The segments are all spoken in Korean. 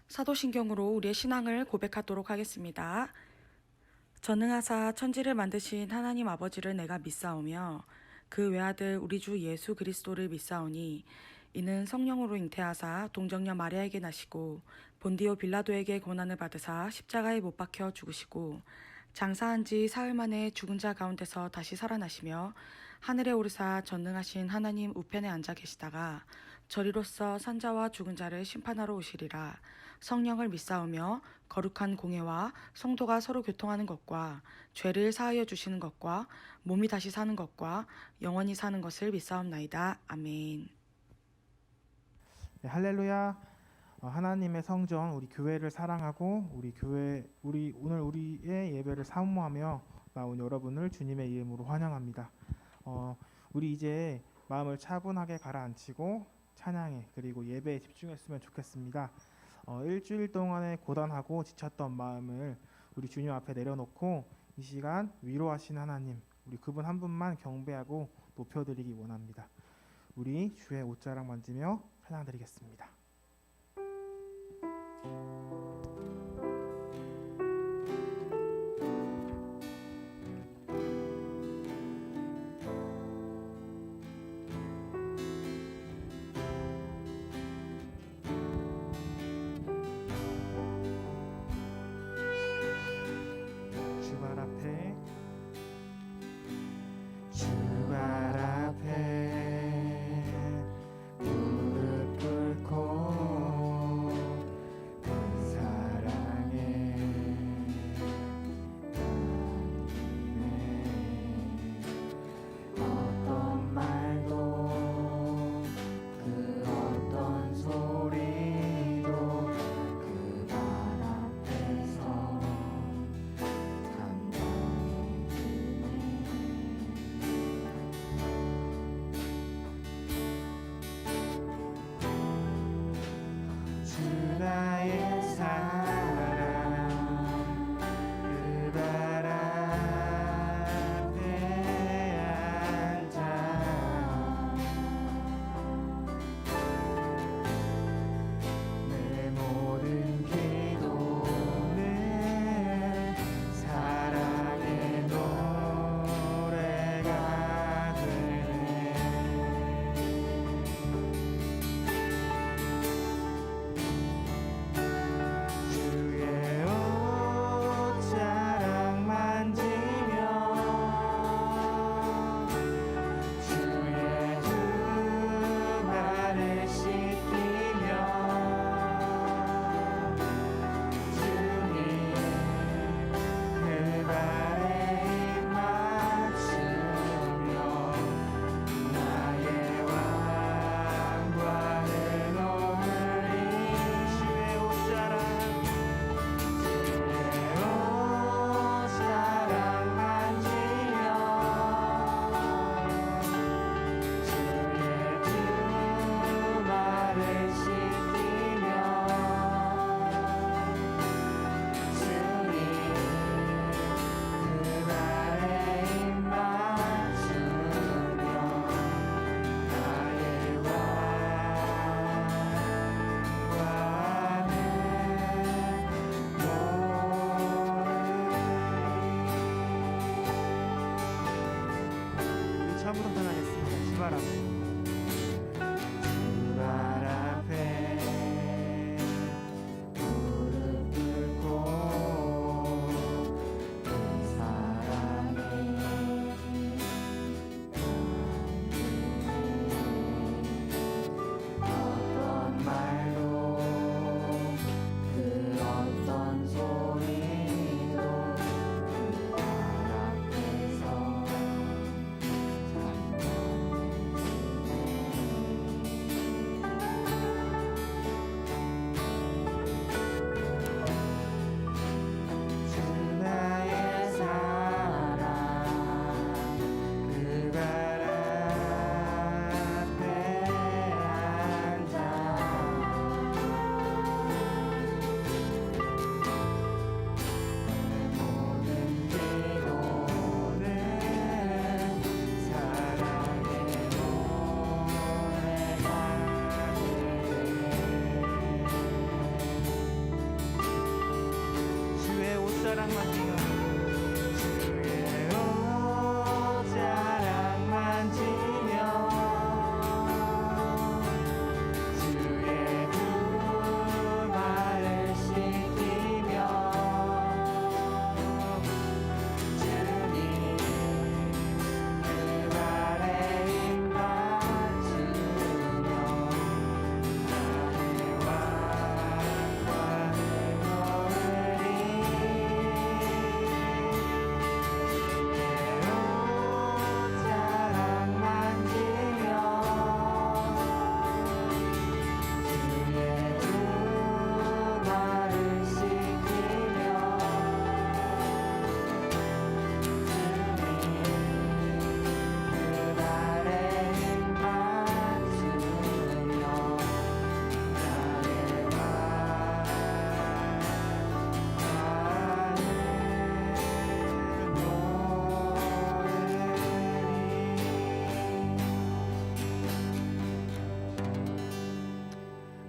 사도신경으로 우리의 신앙을 고백하도록 하겠습니다. 전능하사 천지를 만드신 하나님 아버지를 내가 믿사오며 그 외아들 우리 주 예수 그리스도를 믿사오니 이는 성령으로 잉태하사 동정녀 마리아에게 나시고 본디오 빌라도에게 고난을 받으사 십자가에 못 박혀 죽으시고 장사한 지 사흘 만에 죽은 자 가운데서 다시 살아나시며 하늘에 오르사 전능하신 하나님 우편에 앉아 계시다가 저리로서 산자와 죽은 자를 심판하러 오시리라. 성령을 믿사오며 거룩한 공회와 성도가 서로 교통하는 것과 죄를 사하여 주시는 것과 몸이 다시 사는 것과 영원히 사는 것을 믿사옵나이다. 아멘. 네, 할렐루야. 하나님의 성전, 우리 교회를 사랑하고 오늘 우리의 예배를 사모하며 나온 여러분을 주님의 이름으로 환영합니다. 우리 이제 마음을 차분하게 가라앉히고 찬양에 그리고 예배에 집중했으면 좋겠습니다. 일주일 동안에 고단하고 지쳤던 마음을 우리 주님 앞에 내려놓고 이 시간 위로하신 하나님, 우리 그분 한 분만 경배하고 높여드리기 원합니다. 우리 주의 옷자락 만지며 찬양드리겠습니다. 주발 앞에 무릎 꿇고 그 사랑에 담기네. 어떤 말도 그 어떤 소리도 그 발 앞에서 나의 사랑 그 발 앞에 앉아 내 모든 기도는 사랑의 노래가 되네. 처음부터 전하겠습니다. 주발 앞에 무릎 꿇고 그 사랑에 어떤 말도 그 어떤 소리도 그 발 앞에서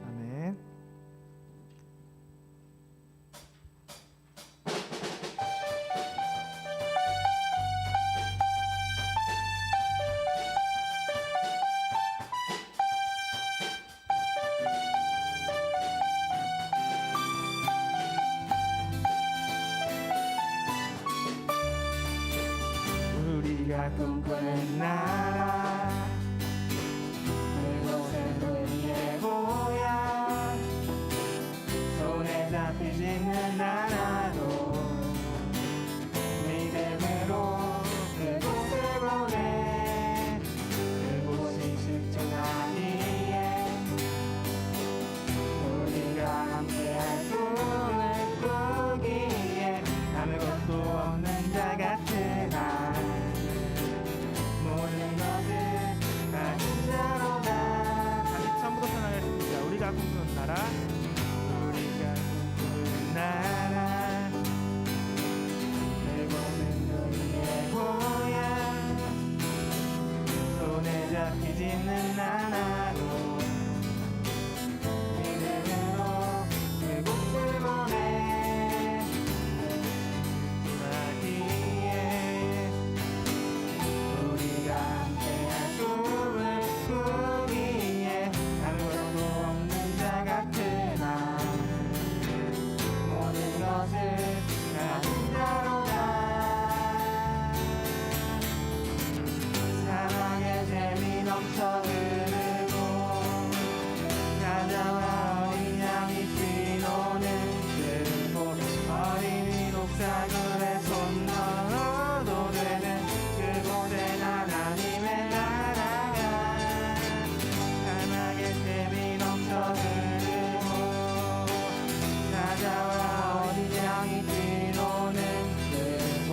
아멘. 우리가 꿈꾸는 나라, 그곳은 우리의 고향. 손에 잡히지는 않아도 믿음으로 그곳을 보내. 그곳이 실존 아니에 우리가 함께할 꿈을 꾸기에 아무것도 없는 자 같으나 모든 것을 가진 자로다. 다시 처음부터 전하겠습니다. 우리가 꿈꾸는 나라, 우리가 꿈꾸는 나라, 그곳은 우리의 고향. 손에 잡히지는 않아도 믿음으로 그곳을 보내. 하기에 우리가 함께할 꿈을 꾸기에 아무것도 없는 자 같으나 모든 것을 가진 자로다. 사랑의 샘이 넘쳐 흐르고 가자와 어린 양이 뛰노는 그곳, 어린이 독사들의 손 넣어도 되는 그곳엔 하나님의 나라가. 사랑의 샘이 넘쳐 흐르고 가자와 어린 양이 뛰노는 그곳,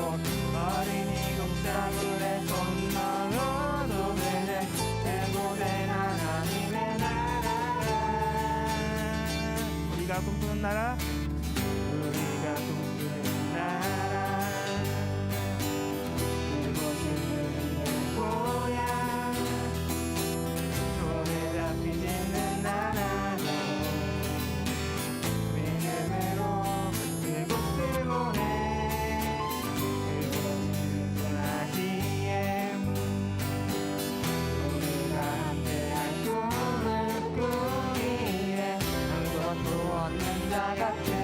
어린이 독사들의 손 넣어도 되는 그곳엔 하나님의 나라가. 우리가 꿈꾸는 나라, 우리가 꿈꾸는 나라, 그곳은 우리의 고향. 손에 잡히지는 않아도 믿음으로 그곳을 보내. 그곳은 하기에 우리가 함께할 꿈을 꾸기에 아무것도 없는 자 같은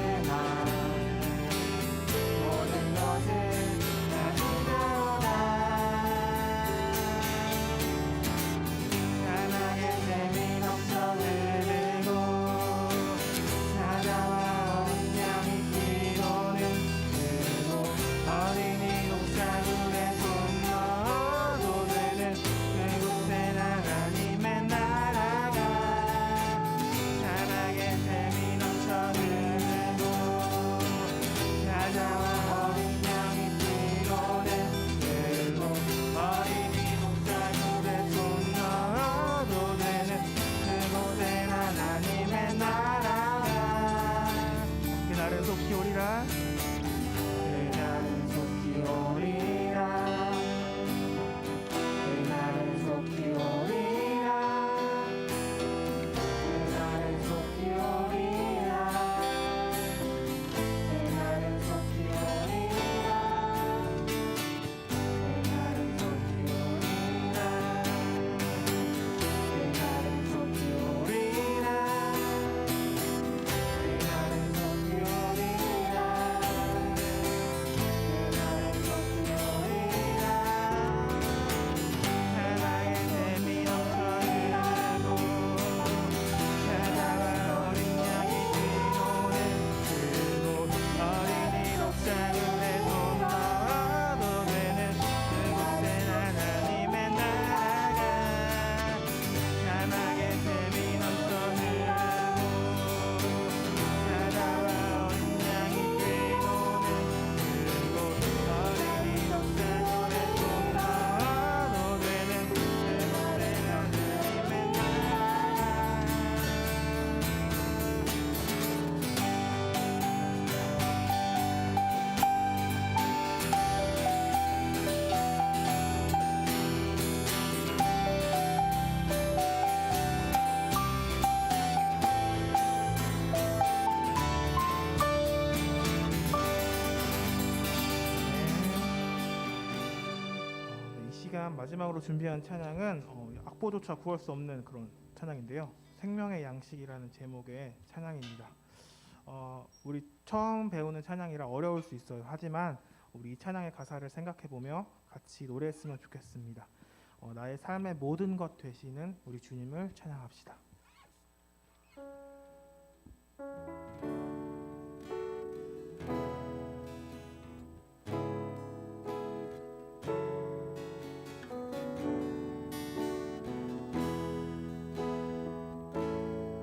시간 마지막으로 준비한 찬양은 악보조차 구할 수 없는 그런 찬양인데요. 생명의 양식이라는 제목의 찬양입니다. 우리 처음 배우는 찬양이라 어려울 수 있어요. 하지만 우리 이 찬양의 가사를 생각해보며 같이 노래했으면 좋겠습니다. 나의 삶의 모든 것 되시는 우리 주님을 찬양합시다.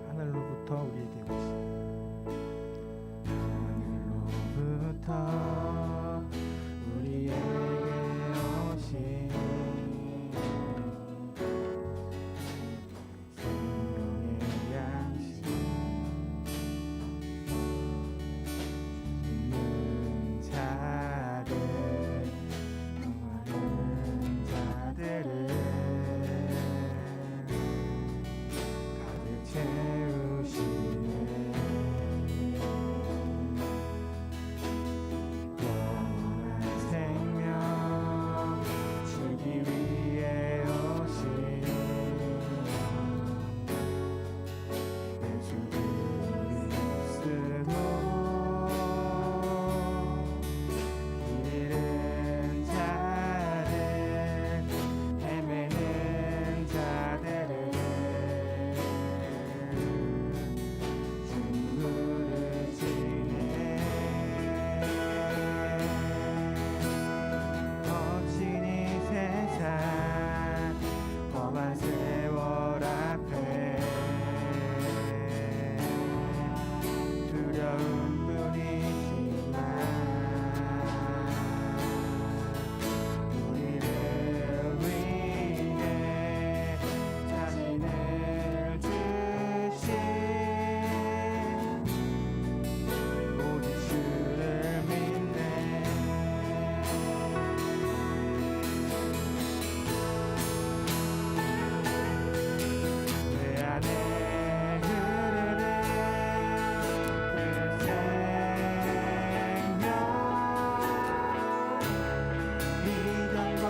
하늘로부터 우리에게 오신 하늘로부터 우리에게 오신 생명의 양식 있는 자들 평안한 자들을 가득 채우시네. 영원한 생명 주기 위해 오신 예수 그리스도 길 잃은 자들 헤매는 자들을 주 부르시네. 거친 이 세상 험한 세월 앞에 두려움 뿐이지만 우리를 위해 자신을 주신 오직 주를 믿네. 내 안에 흐르는 그 생명 이전과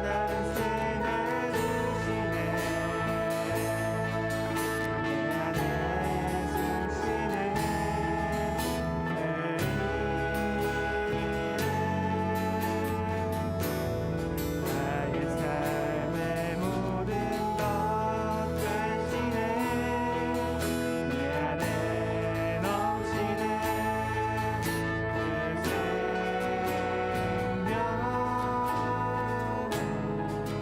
다른 생을 주시네. 내 안에 숨쉬는 나의 삶의 모든 것 되시네. 내 안에 넘치는 그 생명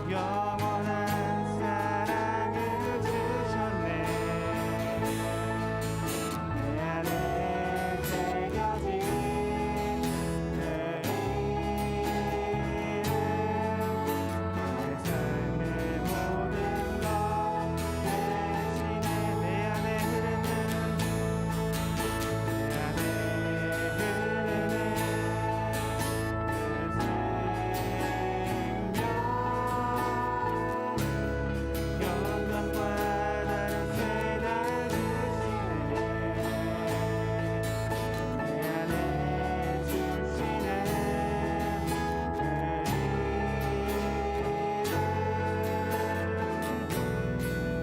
영원한 사랑을 주셨네. 내 안에 새겨진 내 삶의 모든 것 대신에 내 안에 흐르는 내 안에 흐르는 그 생명 영광과 다른 새날 주시네. 내 안에 주시는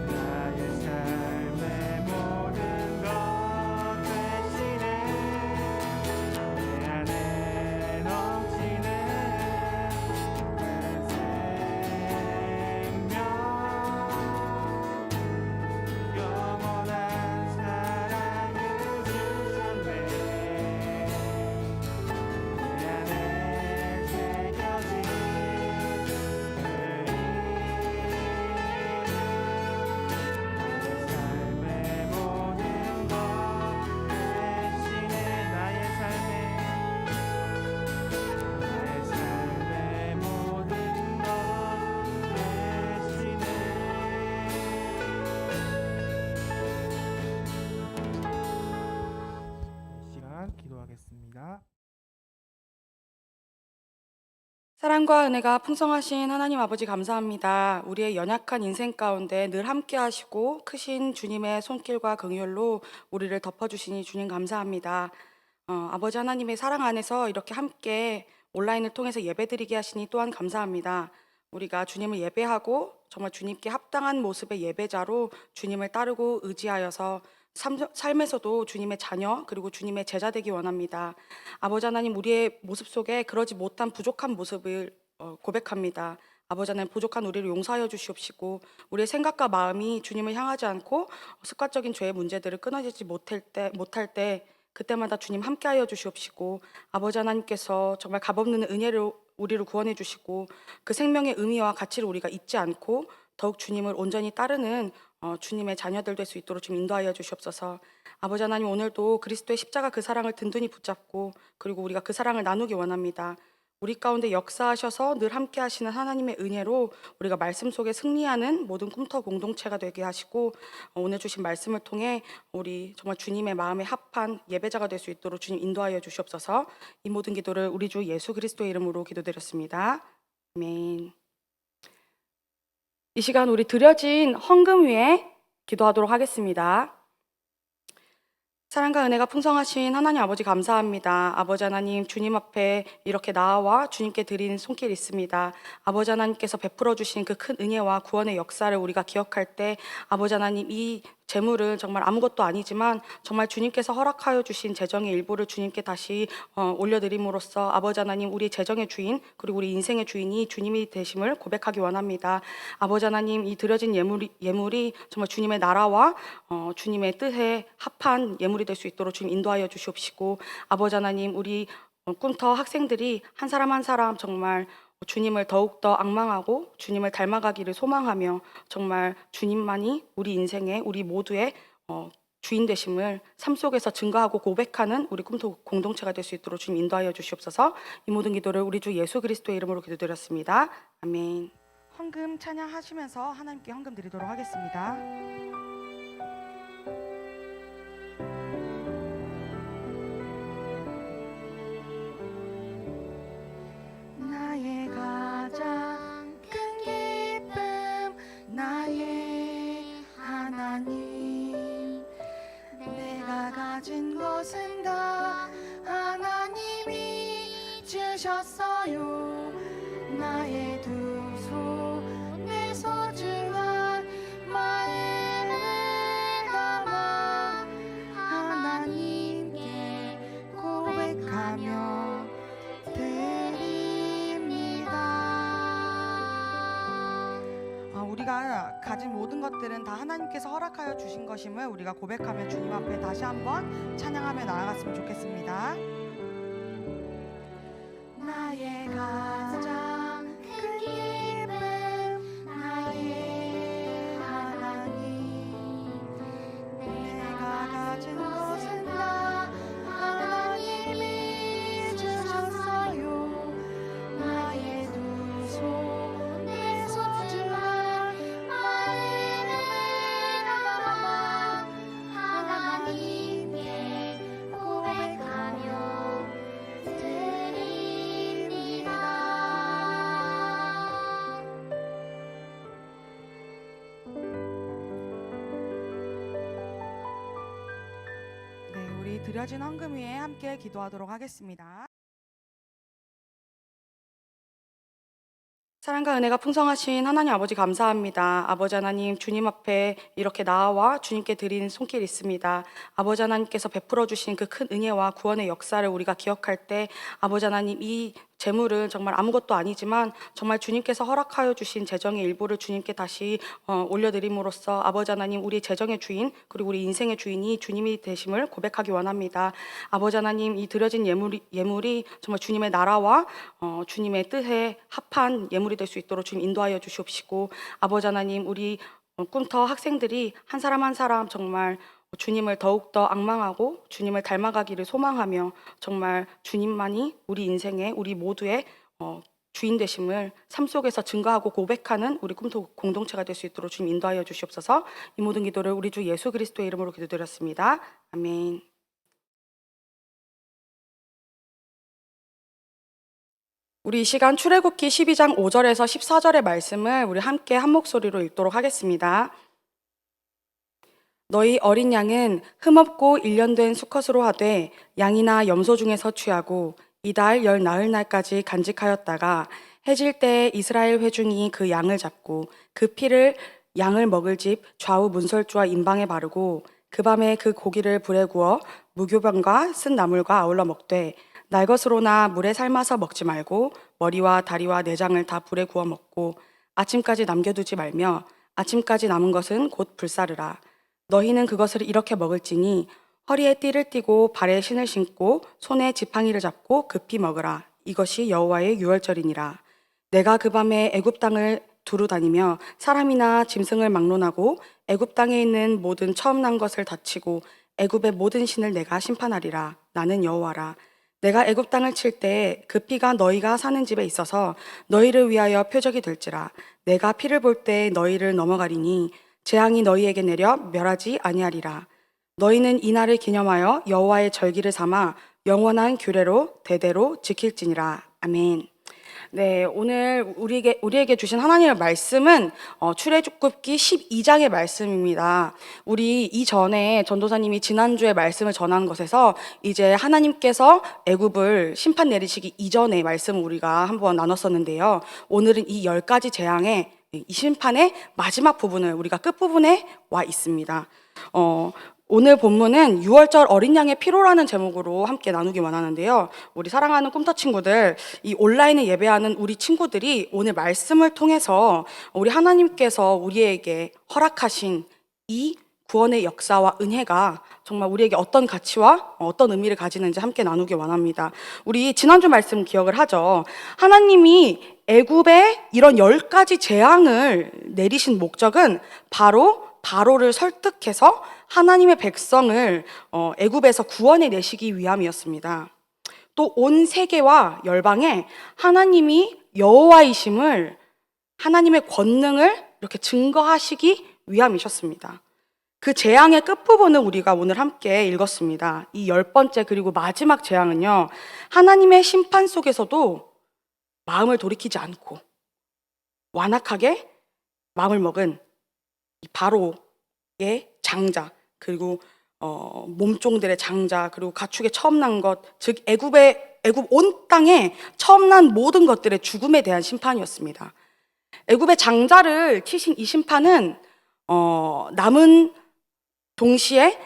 나의 삶의 모든 것 되시네. 내 안에 넘치는 그 생명 영원한 사랑을 주셨네. 내 안에 새겨진 삶의 모든 것 대신에 나의 삶의 모든 것 대신에 이 시간 기도하겠습니다. 사랑과 은혜가 풍성하신 하나님 아버지 감사합니다. 우리의 연약한 인생 가운데 늘 함께 하시고 크신 주님의 손길과 긍휼로 우리를 덮어주시니 주님 감사합니다. 아버지 하나님의 사랑 안에서 이렇게 함께 온라인을 통해서 예배드리게 하시니 또한 감사합니다. 우리가 주님을 예배하고 정말 주님께 합당한 모습의 예배자로 주님을 따르고 의지하여서 삶에서도 주님의 자녀 그리고 주님의 제자 되기 원합니다. 아버지 하나님, 우리의 모습 속에 그러지 못한 부족한 모습을 고백합니다. 아버지 하나님, 부족한 우리를 용서하여 주시옵시고 우리의 생각과 마음이 주님을 향하지 않고 습관적인 죄의 문제들을 끊어지지 못할 때 그때마다 주님 함께하여 주시옵시고 아버지 하나님께서 정말 값없는 은혜로 우리를 구원해 주시고 그 생명의 의미와 가치를 우리가 잊지 않고 더욱 주님을 온전히 따르는 주님의 자녀들 될 수 있도록 좀 인도하여 주시옵소서. 아버지 하나님, 오늘도 그리스도의 십자가 그 사랑을 든든히 붙잡고 그리고 우리가 그 사랑을 나누기 원합니다. 우리 가운데 역사하셔서 늘 함께 하시는 하나님의 은혜로 우리가 말씀 속에 승리하는 모든 꿈터 공동체가 되게 하시고 오늘 주신 말씀을 통해 우리 정말 주님의 마음에 합한 예배자가 될 수 있도록 주님 인도하여 주시옵소서. 이 모든 기도를 우리 주 예수 그리스도의 이름으로 기도드렸습니다. 아멘. 이 시간 우리 드려진 헌금 위에 기도하도록 하겠습니다. 사랑과 은혜가 풍성하신 하나님 아버지 감사합니다. 아버지 하나님, 주님 앞에 이렇게 나와 주님께 드리는 손길이 있습니다. 아버지 하나님께서 베풀어 주신 그 큰 은혜와 구원의 역사를 우리가 기억할 때 아버지 하나님, 이 재물은 정말 아무것도 아니지만 정말 주님께서 허락하여 주신 재정의 일부를 주님께 다시 올려드림으로써 아버지 하나님, 우리 재정의 주인 그리고 우리 인생의 주인이 주님이 되심을 고백하기 원합니다. 아버지 하나님, 이 드려진 예물이 정말 주님의 나라와 주님의 뜻에 합한 예물이 될 수 있도록 주님 인도하여 주시옵시고 아버지 하나님, 우리 꿈터 학생들이 한 사람 한 사람 정말 주님을 더욱더 앙망하고 주님을 닮아가기를 소망하며 정말 주님만이 우리 인생의 우리 모두의 주인 되심을 삶 속에서 증거하고 고백하는 우리 꿈터 공동체가 될 수 있도록 주님 인도하여 주시옵소서. 이 모든 기도를 우리 주 예수 그리스도의 이름으로 기도드렸습니다. 아멘. 헌금 찬양하시면서 하나님께 헌금 드리도록 하겠습니다. 나의 가장 큰 기쁨, 나의 하나님, 내가 가진 것은 다 하나님이 주셨어요. 나의 두 손에 소중한 마음을 담아 하나님께 고백하며 우리가 가진 모든 것들은 다 하나님께서 허락하여 주신 것임을 우리가 고백하며 주님 앞에 다시 한번 찬양하며 나아갔으면 좋겠습니다. 나의 가장 큰 기쁨, 나의 하나님, 내가 가진 것은 다 하나님이 주셨어요. 나의 두 손에 소중한 마음을 담아 하나님께 고백하며 드립니다. 네, 우리 드려진 헌금 위에 함께 기도하도록 하겠습니다. 사랑과 은혜가 풍성하신 하나님 아버지 감사합니다. 아버지 하나님, 주님 앞에 이렇게 나와 주님께 드리는 손길이 있습니다. 아버지 하나님께서 베풀어 주신 그 큰 은혜와 구원의 역사를 우리가 기억할 때 아버지 하나님, 이 재물은 정말 아무것도 아니지만 정말 주님께서 허락하여 주신 재정의 일부를 주님께 다시 올려드림으로써 아버지 하나님, 우리 재정의 주인 그리고 우리 인생의 주인이 주님이 되심을 고백하기 원합니다. 아버지 하나님, 이 드려진 예물이 정말 주님의 나라와 주님의 뜻에 합한 예물이 될 수 있도록 주님 인도하여 주시옵시고 아버지 하나님, 우리 꿈터 학생들이 한 사람 한 사람 정말 주님을 더욱더 앙망하고 주님을 닮아가기를 소망하며 정말 주님만이 우리 인생의 우리 모두의 주인 되심을 삶 속에서 증거하고 고백하는 우리 꿈터 공동체가 될 수 있도록 주님 인도하여 주시옵소서. 이 모든 기도를 우리 주 예수 그리스도의 이름으로 기도드렸습니다. 아멘. 우리 이 시간 출애굽기 12장 5절에서 14절의 말씀을 우리 함께 한 목소리로 읽도록 하겠습니다. 너희 어린 양은 흠없고 1년 된 수컷으로 하되 양이나 염소 중에서 취하고 이달 열 나흘 날까지 간직하였다가 해질 때 이스라엘 회중이 그 양을 잡고 그 피를 양을 먹을 집 좌우 문설주와 임방에 바르고 그 밤에 그 고기를 불에 구워 무교병과 쓴 나물과 아울러 먹되 날 것으로나 물에 삶아서 먹지 말고 머리와 다리와 내장을 다 불에 구워 먹고 아침까지 남겨두지 말며 아침까지 남은 것은 곧 불사르라. 너희는 그것을 이렇게 먹을지니 허리에 띠를 띠고 발에 신을 신고 손에 지팡이를 잡고 급히 먹으라. 이것이 여호와의 유월절이니라. 내가 그 밤에 애굽 땅을 두루 다니며 사람이나 짐승을 막론하고 애굽 땅에 있는 모든 처음 난 것을 다치고 애굽의 모든 신을 내가 심판하리라. 나는 여호와라. 내가 애굽 땅을 칠 때 그 피가 너희가 사는 집에 있어서 너희를 위하여 표적이 될지라. 내가 피를 볼 때 너희를 넘어가리니 재앙이 너희에게 내려 멸하지 아니하리라. 너희는 이 날을 기념하여 여호와의 절기를 삼아 영원한 규례로 대대로 지킬지니라. 아멘. 네, 오늘 우리에게 주신 하나님의 말씀은 출애굽기 12장의 말씀입니다. 우리 이전에 전도사님이 지난주에 말씀을 전한 것에서 이제 하나님께서 애굽을 심판 내리시기 이전의 말씀을 우리가 한번 나눴었는데요. 오늘은 이 10가지 재앙의 이 심판의 마지막 부분을 우리가 끝부분에 와 있습니다. 오늘 본문은 6월절 어린 양의 피로라는 제목으로 함께 나누기 원하는데요. 우리 사랑하는 꿈터 친구들, 이 온라인에 예배하는 우리 친구들이 오늘 말씀을 통해서 우리 하나님께서 우리에게 허락하신 이 구원의 역사와 은혜가 정말 우리에게 어떤 가치와 어떤 의미를 가지는지 함께 나누기 원합니다. 우리 지난주 말씀 기억을 하죠. 하나님이 애굽에 이런 10가지 재앙을 내리신 목적은 바로를 설득해서 하나님의 백성을 애굽에서 구원해 내시기 위함이었습니다. 또 온 세계와 열방에 하나님이 여호와이심을, 하나님의 권능을 이렇게 증거하시기 위함이셨습니다. 그 재앙의 끝부분을 우리가 오늘 함께 읽었습니다. 이 10번째 그리고 마지막 재앙은요, 하나님의 심판 속에서도 마음을 돌이키지 않고 완악하게 마음을 먹은 이 바로의 장자, 그리고 몸종들의 장자, 그리고 가축의 처음 난 것, 즉 애굽 온 땅에 처음 난 모든 것들의 죽음에 대한 심판이었습니다. 애굽의 장자를 치신 이 심판은 남은 동시에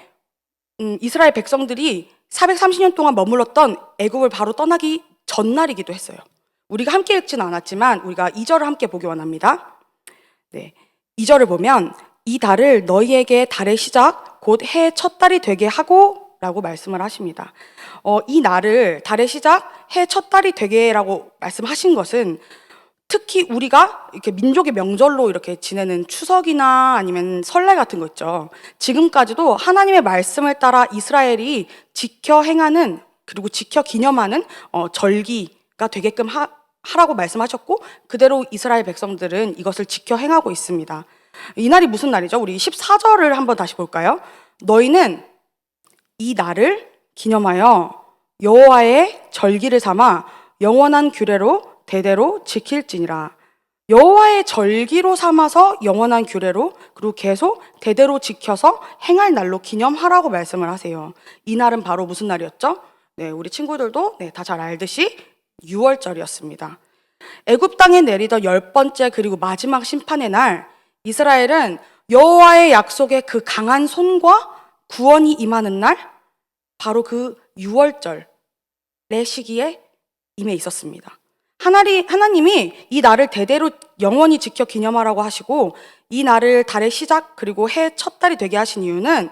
이스라엘 백성들이 430년 동안 머물렀던 애굽을 바로 떠나기 전날이기도 했어요. 우리가 함께 읽지는 않았지만 우리가 2절을 함께 보기 원합니다. 네, 2절을 보면 이 달을 너희에게 달의 시작 곧 해의 첫 달이 되게 하고 라고 말씀을 하십니다. 이 날을 달의 시작 해의 첫 달이 되게라고 말씀하신 것은 특히 우리가 이렇게 민족의 명절로 이렇게 지내는 추석이나 아니면 설날 같은 거 있죠. 지금까지도 하나님의 말씀을 따라 이스라엘이 지켜 행하는, 그리고 지켜 기념하는 절기가 되게끔 하라고 말씀하셨고, 그대로 이스라엘 백성들은 이것을 지켜 행하고 있습니다. 이 날이 무슨 날이죠? 우리 14절을 한번 다시 볼까요? 너희는 이 날을 기념하여 여호와의 절기를 삼아 영원한 규례로 대대로 지킬지니라. 여호와의 절기로 삼아서 영원한 규례로, 그리고 계속 대대로 지켜서 행할 날로 기념하라고 말씀을 하세요. 이 날은 바로 무슨 날이었죠? 네, 우리 친구들도 다 잘 알듯이 6월절이었습니다. 애굽 땅에 내리던 10번째 그리고 마지막 심판의 날, 이스라엘은 여호와의 약속의 그 강한 손과 구원이 임하는 날, 바로 그 6월절의 시기에 임해 있었습니다. 하나님이 이 날을 대대로 영원히 지켜 기념하라고 하시고, 이 날을 달의 시작 그리고 해의 첫 달이 되게 하신 이유는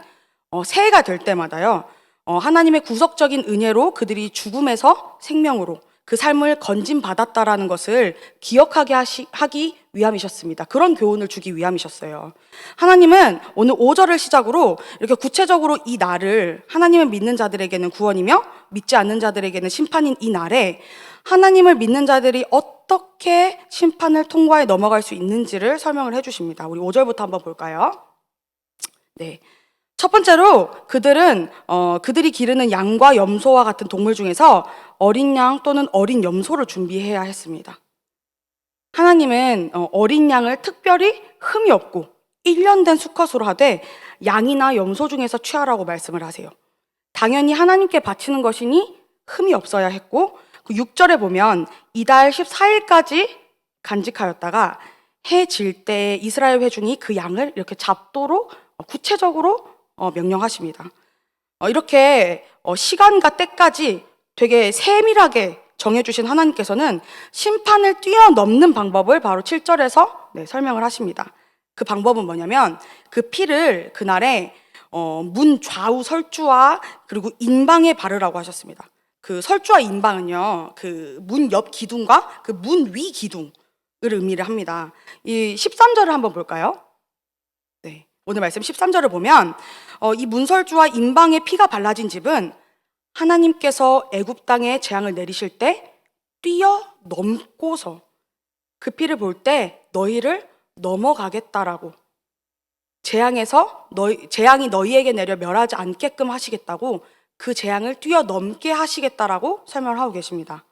새해가 될 때마다요, 하나님의 구속적인 은혜로 그들이 죽음에서 생명으로 그 삶을 건짐받았다라는 것을 기억하게 하기 위함이셨습니다. 그런 교훈을 주기 위함이셨어요. 하나님은 오늘 5절을 시작으로 이렇게 구체적으로 이 날을, 하나님을 믿는 자들에게는 구원이며 믿지 않는 자들에게는 심판인 이 날에 하나님을 믿는 자들이 어떻게 심판을 통과해 넘어갈 수 있는지를 설명을 해주십니다. 우리 5절부터 한번 볼까요? 네. 첫 번째로 그들이 기르는 양과 염소와 같은 동물 중에서 어린 양 또는 어린 염소를 준비해야 했습니다. 하나님은 어린 양을 특별히 흠이 없고 1년 된 수컷으로 하되 양이나 염소 중에서 취하라고 말씀을 하세요. 당연히 하나님께 바치는 것이니 흠이 없어야 했고, 그 6절에 보면 이달 14일까지 간직하였다가 해 질 때 이스라엘 회중이 그 양을 이렇게 잡도록 구체적으로 명령하십니다. 이렇게 시간과 때까지 되게 세밀하게 정해주신 하나님께서는 심판을 뛰어넘는 방법을 바로 7절에서 설명을 하십니다. 그 방법은 뭐냐면 그 피를 그날에 문 좌우 설주와 그리고 인방에 바르라고 하셨습니다. 그 설주와 인방은요, 그 문 옆 기둥과 그 문 위 기둥을 의미를 합니다. 이 13절을 한번 볼까요? 네, 오늘 말씀 13절을 보면 이 문설주와 인방에 피가 발라진 집은 하나님께서 애굽 땅에 재앙을 내리실 때 뛰어넘고서 그 피를 볼 때 너희를 넘어가겠다라고, 재앙이 너희에게 내려 멸하지 않게끔 하시겠다고, 그 재앙을 뛰어넘게 하시겠다라고 설명을 하고 계십니다.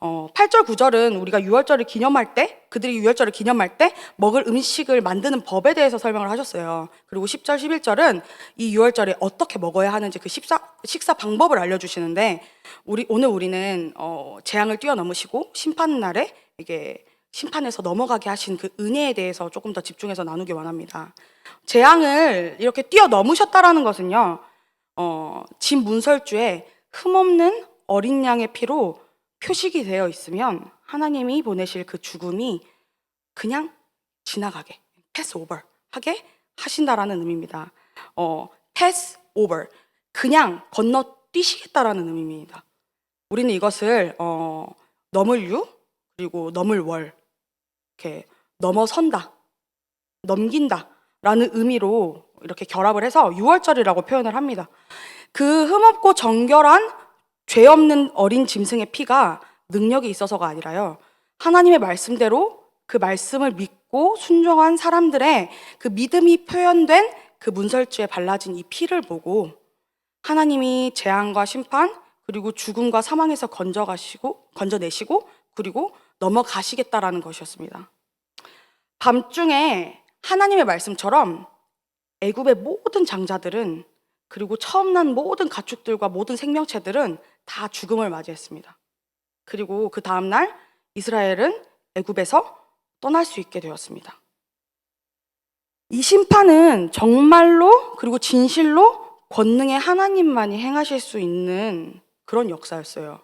8절 9절은 우리가 유월절을 기념할 때, 그들이 유월절을 기념할 때 먹을 음식을 만드는 법에 대해서 설명을 하셨어요. 그리고 10절 11절은 이 유월절에 어떻게 먹어야 하는지 그 식사 방법을 알려주시는데, 오늘 우리는 재앙을 뛰어넘으시고 심판 날에 이게 심판에서 넘어가게 하신 그 은혜에 대해서 조금 더 집중해서 나누기 원합니다. 재앙을 이렇게 뛰어넘으셨다라는 것은요, 진 문설주에 흠없는 어린 양의 피로 표식이 되어 있으면 하나님이 보내실 그 죽음이 그냥 지나가게, 패스 오버 하게 하신다라는 의미입니다. 패스 오버, 그냥 건너뛰시겠다라는 의미입니다. 우리는 이것을 넘을 유 그리고 넘을 월, 이렇게 넘어선다, 넘긴다 라는 의미로 이렇게 결합을 해서 유월절이라고 표현을 합니다. 그 흠없고 정결한 죄 없는 어린 짐승의 피가 능력이 있어서가 아니라요, 하나님의 말씀대로 그 말씀을 믿고 순종한 사람들의 그 믿음이 표현된 그 문설주에 발라진 이 피를 보고 하나님이 재앙과 심판 그리고 죽음과 사망에서 건져내시고 그리고 넘어가시겠다라는 것이었습니다. 밤중에 하나님의 말씀처럼 애굽의 모든 장자들은, 그리고 처음 난 모든 가축들과 모든 생명체들은 다 죽음을 맞이했습니다. 그리고 그 다음날 이스라엘은 애굽에서 떠날 수 있게 되었습니다. 이 심판은 정말로 그리고 진실로 권능의 하나님만이 행하실 수 있는 그런 역사였어요.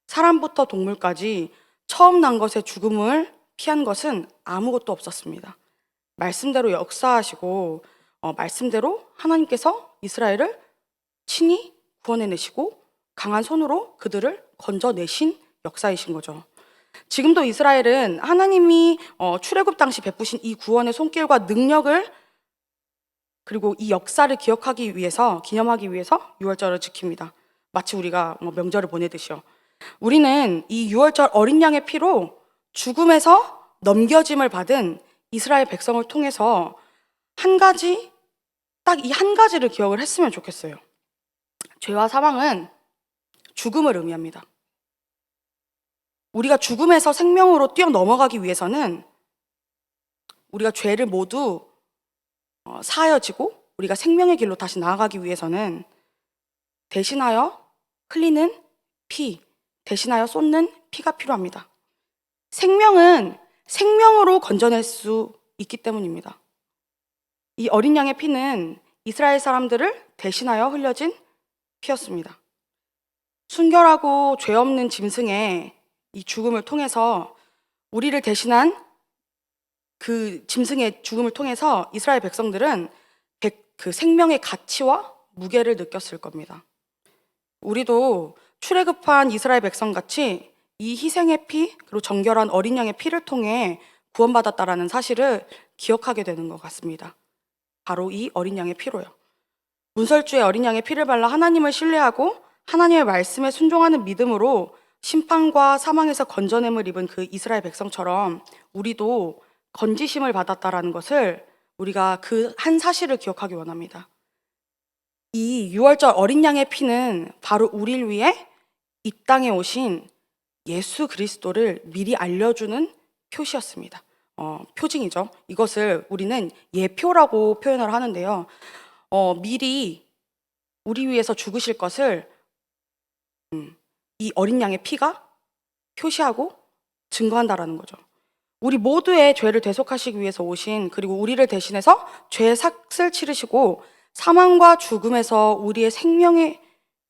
사람부터 동물까지 처음 난 것의 죽음을 피한 것은 아무것도 없었습니다. 말씀대로 역사하시고 말씀대로 하나님께서 이스라엘을 친히 구원해내시고 강한 손으로 그들을 건져내신 역사이신 거죠. 지금도 이스라엘은 하나님이 출애굽 당시 베푸신 이 구원의 손길과 능력을, 그리고 이 역사를 기념하기 위해서 유월절을 지킵니다. 마치 우리가 명절을 보내듯이요. 우리는 이 유월절 어린 양의 피로 죽음에서 넘겨짐을 받은 이스라엘 백성을 통해서 딱 이 한 가지를 기억을 했으면 좋겠어요. 죄와 사망은 죽음을 의미합니다. 우리가 죽음에서 생명으로 뛰어넘어가기 위해서는 우리가 죄를 모두 사하여지고 우리가 생명의 길로 다시 나아가기 위해서는 대신하여 흘리는 피, 대신하여 쏟는 피가 필요합니다. 생명은 생명으로 건져낼 수 있기 때문입니다. 이 어린 양의 피는 이스라엘 사람들을 대신하여 흘려진 피였습니다. 순결하고 죄 없는 짐승의 이 죽음을 통해서, 우리를 대신한 그 짐승의 죽음을 통해서 이스라엘 백성들은 그 생명의 가치와 무게를 느꼈을 겁니다. 우리도 출애굽한 이스라엘 백성같이 이 희생의 피, 그리고 정결한 어린 양의 피를 통해 구원받았다라는 사실을 기억하게 되는 것 같습니다. 바로 이 어린 양의 피로요. 문설주에 어린 양의 피를 발라 하나님을 신뢰하고 하나님의 말씀에 순종하는 믿음으로 심판과 사망에서 건져냄을 입은 그 이스라엘 백성처럼 우리도 건지심을 받았다라는 것을, 우리가 그 한 사실을 기억하기 원합니다. 이 유월절 어린 양의 피는 바로 우리를 위해 이 땅에 오신 예수 그리스도를 미리 알려주는 표시였습니다. 표징이죠. 이것을 우리는 예표라고 표현을 하는데요. 미리 우리 위해서 죽으실 것을 이 어린 양의 피가 표시하고 증거한다라는 거죠. 우리 모두의 죄를 대속하시기 위해서 오신, 그리고 우리를 대신해서 죄의 삭을 치르시고 사망과 죽음에서 우리의 생명의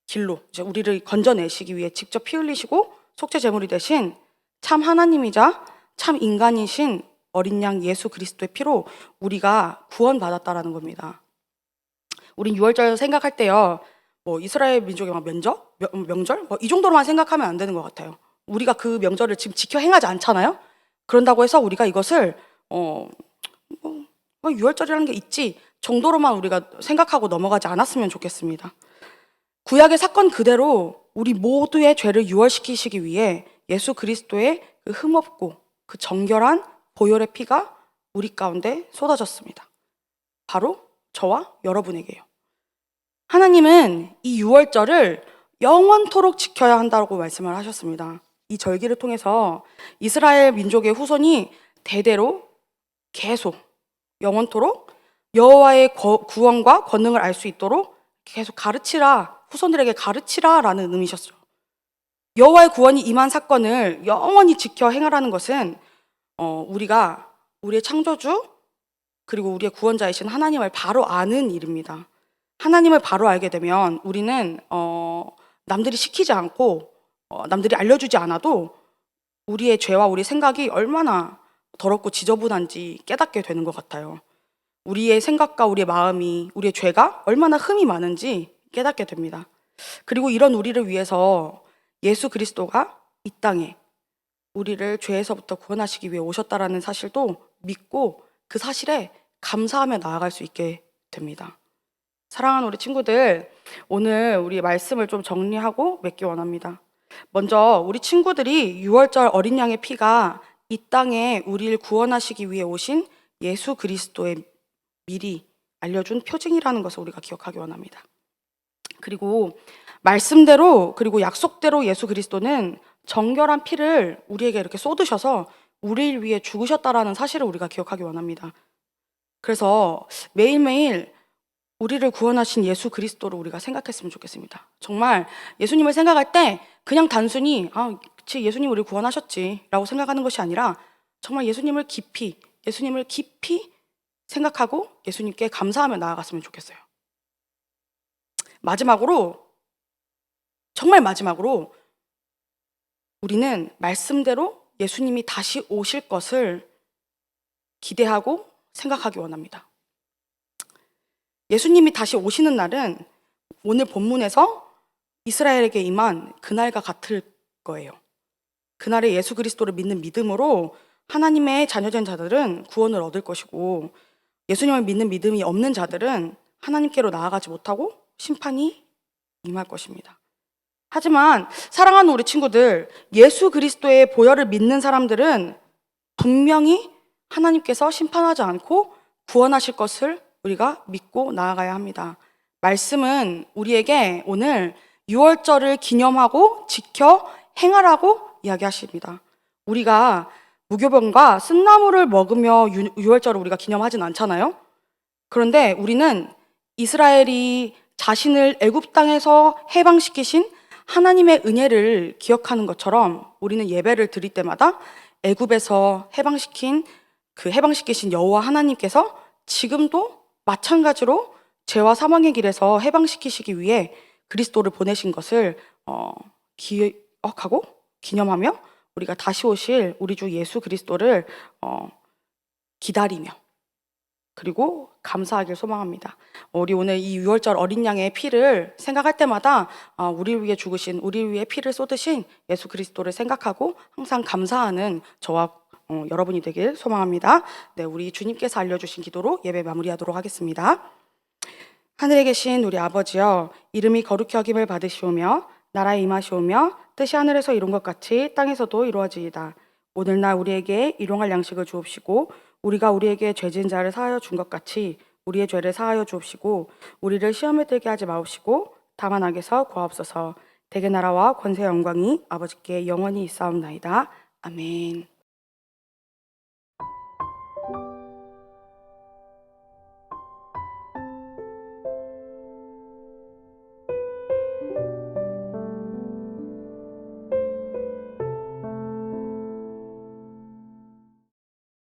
길로 이제 우리를 건져내시기 위해 직접 피 흘리시고 속죄 제물이 되신 참 하나님이자 참 인간이신 어린 양 예수 그리스도의 피로 우리가 구원받았다라는 겁니다. 우린 6월절 생각할 때요, 뭐 이스라엘 민족의 막 명절 뭐 이 정도로만 생각하면 안 되는 것 같아요. 우리가 그 명절을 지금 지켜 행하지 않잖아요. 그런다고 해서 우리가 이것을 6월절이라는 게 있지 정도로만 우리가 생각하고 넘어가지 않았으면 좋겠습니다. 구약의 사건 그대로 우리 모두의 죄를 유월시키시기 위해 예수 그리스도의 그 흠없고 그 정결한 보혈의 피가 우리 가운데 쏟아졌습니다. 바로 저와 여러분에게요. 하나님은 이 6월절을 영원토록 지켜야 한다고 말씀을 하셨습니다. 이 절기를 통해서 이스라엘 민족의 후손이 대대로 계속 영원토록 여호와의 구원과 권능을 알 수 있도록 계속 가르치라, 후손들에게 가르치라라는 의미셨죠. 여호와의 구원이 임한 사건을 영원히 지켜 행하라는 것은 우리가 우리의 창조주 그리고 우리의 구원자이신 하나님을 바로 아는 일입니다. 하나님을 바로 알게 되면 우리는 남들이 시키지 않고 남들이 알려주지 않아도 우리의 죄와 우리 생각이 얼마나 더럽고 지저분한지 깨닫게 되는 것 같아요. 우리의 생각과 우리의 마음이, 우리의 죄가 얼마나 흠이 많은지 깨닫게 됩니다. 그리고 이런 우리를 위해서 예수 그리스도가 이 땅에 우리를 죄에서부터 구원하시기 위해 오셨다라는 사실도 믿고 그 사실에 감사하며 나아갈 수 있게 됩니다. 사랑하는 우리 친구들, 오늘 우리 말씀을 좀 정리하고 맺기 원합니다. 먼저 우리 친구들이 6월절 어린 양의 피가 이 땅에 우리를 구원하시기 위해 오신 예수 그리스도의 미리 알려준 표징이라는 것을 우리가 기억하기 원합니다. 그리고 말씀대로 그리고 약속대로 예수 그리스도는 정결한 피를 우리에게 이렇게 쏟으셔서 우리를 위해 죽으셨다라는 사실을 우리가 기억하기 원합니다. 그래서 매일매일 우리를 구원하신 예수 그리스도를 우리가 생각했으면 좋겠습니다. 정말 예수님을 생각할 때 그냥 단순히 그치, 예수님 우리를 구원하셨지 라고 생각하는 것이 아니라 정말 예수님을 깊이 생각하고 예수님께 감사하며 나아갔으면 좋겠어요. 정말 마지막으로 우리는 말씀대로 예수님이 다시 오실 것을 기대하고 생각하기 원합니다. 예수님이 다시 오시는 날은 오늘 본문에서 이스라엘에게 임한 그날과 같을 거예요. 그날에 예수 그리스도를 믿는 믿음으로 하나님의 자녀된 자들은 구원을 얻을 것이고 예수님을 믿는 믿음이 없는 자들은 하나님께로 나아가지 못하고 심판이 임할 것입니다. 하지만 사랑하는 우리 친구들, 예수 그리스도의 보혈을 믿는 사람들은 분명히 하나님께서 심판하지 않고 구원하실 것을 우리가 믿고 나아가야 합니다. 말씀은 우리에게 오늘 6월절을 기념하고 지켜 행하라고 이야기하십니다. 우리가 무교병과 쓴나물을 먹으며 6월절을 우리가 기념하진 않잖아요. 그런데 우리는 이스라엘이 자신을 애굽 땅에서 해방시키신 하나님의 은혜를 기억하는 것처럼 우리는 예배를 드릴 때마다 애굽에서 해방시키신 여호와 하나님께서 지금도 마찬가지로 죄와 사망의 길에서 해방시키시기 위해 그리스도를 보내신 것을 기억하고 기념하며 우리가 다시 오실 우리 주 예수 그리스도를 기다리며 그리고 감사하길 소망합니다. 우리 오늘 이 6월절 어린 양의 피를 생각할 때마다 우리를 위해 죽으신, 우리를 위해 피를 쏟으신 예수 그리스도를 생각하고 항상 감사하는 저와 여러분이 되길 소망합니다. 네, 우리 주님께서 알려주신 기도로 예배 마무리하도록 하겠습니다. 하늘에 계신 우리 아버지여, 이름이 거룩히 여김을 받으시오며 나라에 임하시오며 뜻이 하늘에서 이룬 것 같이 땅에서도 이루어지이다. 오늘날 우리에게 일용할 양식을 주옵시고 우리가 우리에게 죄 지은 자를 사하여 준 것 같이 우리의 죄를 사하여 주옵시고 우리를 시험에 들게 하지 마옵시고 다만 악에서 구하옵소서. 대개 나라와 권세 영광이 아버지께 영원히 있사옵나이다. 아멘.